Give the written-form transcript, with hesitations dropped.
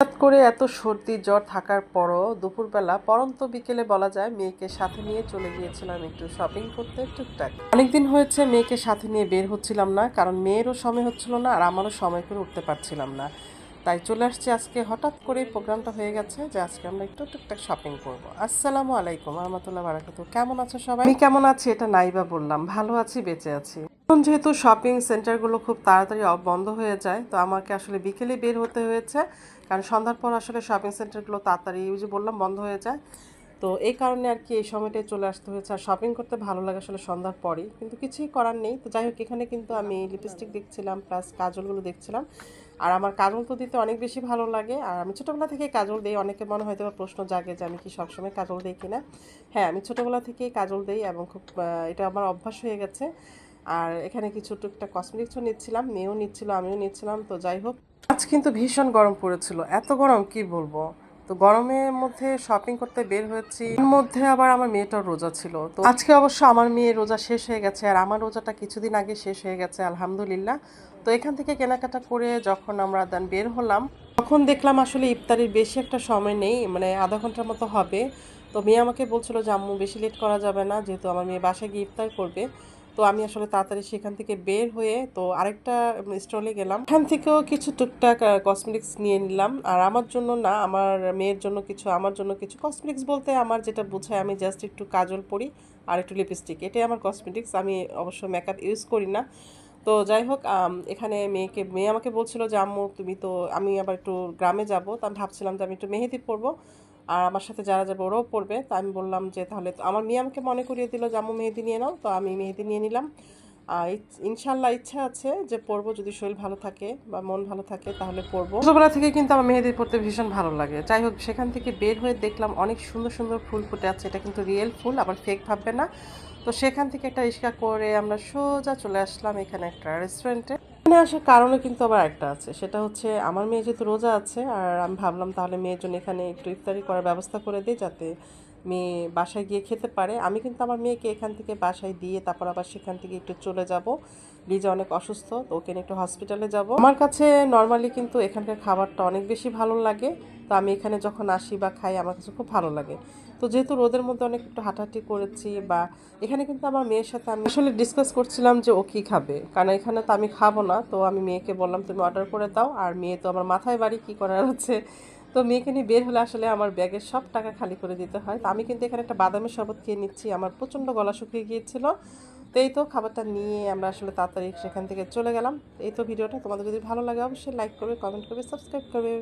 হঠাৎ করে এত সর্দি জ্বর থাকার পরও দুপুরবেলা পড়ন্ত বিকেলে বলা যায় মেয়েকে সাথে নিয়ে চলে গিয়েছিলাম একটু শপিং করতে টুকটাক। অনেকদিন হয়েছে মেয়েকে সাথে নিয়ে বের হচ্ছিলাম না, কারণ মেয়েরও সময় হচ্ছিল না আর আমারও সময় করে উঠতে পারছিলাম না। তাই চলে আসছি আজকে, হঠাৎ করে প্রোগ্রামটা হয়ে গেছে যে আজকে আমরা একটু টুকটাক শপিং করব। আসসালামু আলাইকুম রহমতুল্লাহ বারাকাতু। কেমন আছো সবাই? আমি কেমন আছি এটা নাইবা বললাম, ভালো আছি, বেঁচে আছি। এখন যেহেতু শপিং সেন্টারগুলো খুব তাড়াতাড়ি বন্ধ হয়ে যায়, তো আমাকে আসলে বিকেলে বের হতে হয়েছে, কারণ সন্ধ্যার পর আসলে শপিং সেন্টারগুলো তাড়াতাড়ি ওই যে বললাম বন্ধ হয়ে যায়। তো এই কারণে আর কি এই সময়টায় চলে আসতে হয়েছে। আর শপিং করতে ভালো লাগে আসলে সন্ধ্যার পরই, কিন্তু কিছুই করার নেই। তো যাই হোক, এখানে কিন্তু আমি লিপস্টিক দেখছিলাম প্লাস কাজলগুলো দেখছিলাম। আর আমার কাজল তো দিতে অনেক বেশি ভালো লাগে, আর আমি ছোটোবেলা থেকে কাজল দিই। অনেকে মনে হয়তো প্রশ্ন জাগে যে আমি কি সবসময় কাজল দিই কিনা। হ্যাঁ, আমি ছোটোবেলা থেকেই কাজল দিই এবং খুব এটা আমার অভ্যাস হয়ে গেছে। আর এখানে কিছু টুকটাক কসমেটিক্সও নিচ্ছিলাম, মেয়েও নিচ্ছিল, আমিও নিচ্ছিলাম। তো যাই হোক, আজ কিন্তু ভীষণ গরম পড়েছিল, এত গরম কি বলবো। তো গরমের মধ্যে শপিং করতে বের হয়েছি, এর মধ্যে আবার আমার মেয়েটার রোজা ছিল। তো আজকে অবশ্য আমার মেয়ে রোজা শেষ হয়ে গেছে, আর আমার রোজাটা কিছুদিন আগে শেষ হয়ে গেছে আলহামদুলিল্লাহ। তো এখান থেকে কেনাকাটা করে যখন আমরা দেন বের হলাম, তখন দেখলাম আসলে ইফতারির বেশি একটা সময় নেই, মানে আধা ঘন্টার মতো হবে। তো মেয়ে আমাকে বলছিল যে আম্মু বেশি লেট করা যাবে না, যেহেতু আমার মেয়ে বাসায় গিয়ে ইফতার করবে। তো আমি আসলে তাড়াতাড়ি সেখান থেকে বের হয়ে তো আরেকটা স্টলে গেলাম, এখান থেকেও কিছু টুকটাক কসমেটিক্স নিয়ে নিলাম। আর আমার জন্য না, আমার মেয়ের জন্য কিছু, আমার জন্য কিছু। কসমেটিক্স বলতে আমার যেটা বোঝায়, আমি জাস্ট একটু কাজল পরি আর একটু লিপস্টিক, এটাই আমার কসমেটিক্স। আমি অবশ্য মেকআপ ইউজ করি না। তো যাই হোক, এখানে মেয়ে আমাকে বলছিল যে আম্মু তুমি তো, আমি আবার একটু গ্রামে যাব, তো আমি ভাবছিলাম যে আমি একটু মেহেদি পরবো আর আমার সাথে যারা যাবে ওরাও পড়বে। তো আমি বললাম যে তাহলে তো, আমার মেয়ে আমাকে মনে করিয়ে দিল যে আম্মু মেহেদি নিয়ে নাও। তো আমি মেহেদি নিয়ে নিলাম। ইনশাল্লাহ ইচ্ছা আছে যে পরবো, যদি শরীর ভালো থাকে বা মন ভালো থাকে তাহলে পরবো। ছোটবেলা থেকে কিন্তু আমার মেহেদি পরতে ভীষণ ভালো লাগে। যাই হোক, সেখান থেকে বের হয়ে দেখলাম অনেক সুন্দর সুন্দর ফুল ফুটে আছে। এটা কিন্তু রিয়েল ফুল, আবার ফেক ভাববে না। তো সেখান থেকে একটা রিক্সা করে আমরা সোজা চলে আসলাম এখানে একটা রেস্টুরেন্টে। এখানে আসার কারণও কিন্তু আবার একটা আছে, সেটা হচ্ছে আমার মেয়ে যেহেতু রোজা আছে, আর আমি ভাবলাম তাহলে মেয়ের জন্য এখানে একটু ইফতারি করার ব্যবস্থা করে দিই, যাতে মেয়ে বাসায় গিয়ে খেতে পারে। আমি কিন্তু আমার মেয়েকে এখান থেকে বাসায় দিয়ে তারপর আবার সেখান থেকে একটু চলে যাব। লিজা অনেক অসুস্থ, তো ওকে নিয়ে একটু হসপিটালে যাব। আমার কাছে নর্মালি কিন্তু এখানকার খাবারটা অনেক বেশি ভালো লাগে। তো আমি এখানে যখন আসি বা খাই, আমার কাছে খুব ভালো লাগে। তো যেহেতু রোদের মধ্যে অনেক একটু হাঁটাহাঁটি করেছি, বা এখানে কিন্তু আমার মেয়ের সাথে আমি আসলে ডিসকাস করছিলাম যে ও কী খাবে, কারণ এখানে তো আমি খাবো না। তো আমি মেয়েকে বললাম তুমি অর্ডার করে দাও, আর মেয়ে তো আমার মাথায় বাড়ি কী করার আছে। তো মেয়েকে নিয়ে বের হলে আসলে আমার ব্যাগের সব টাকা খালি করে দিতে হয়। তো আমি কিন্তু এখানে একটা বাদামের শরবত খেয়ে নিচ্ছি, আমার প্রচণ্ড গলা শুকিয়ে গিয়েছিল। তো এই তো খাবারটা নিয়ে আমরা আসলে তাড়াতাড়ি সেখান থেকে চলে গেলাম। এই তো ভিডিওটা তোমাদের যদি ভালো লাগে অবশ্যই লাইক করবে, কমেন্ট করবে, সাবস্ক্রাইব করবে।